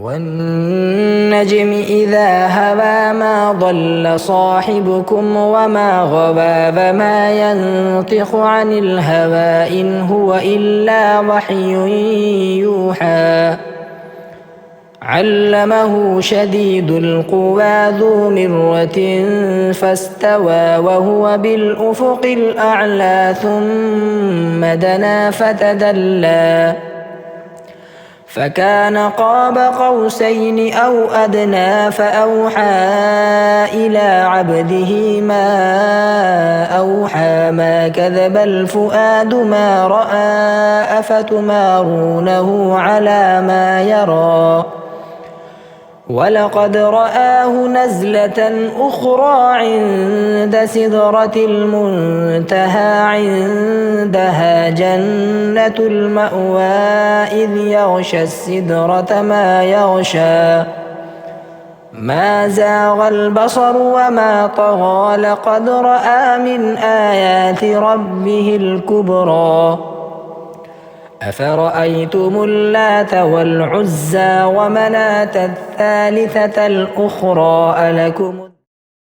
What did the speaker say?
والنجم إذا هوى ما ضل صاحبكم وما غوى وما ينطق عن الهوى إن هو إلا وحي يوحى علمه شديد القوى ذو مرة فاستوى وهو بالأفق الأعلى ثم دنا فتدلى فكان قاب قوسين أو أدنى فأوحى إلى عبده ما أوحى ما كذب الفؤاد ما رأى أفتمارونه على ما يرى ولقد رآه نزلة أخرى عند سدرة المنتهى عندها جنة المأوى إذ يغشى السدرة ما يغشى ما زاغ البصر وما طغى لقد رأى من آيات ربه الكبرى أفرأيتم اللات والعزى ومناة الثالثة الأخرى ألكم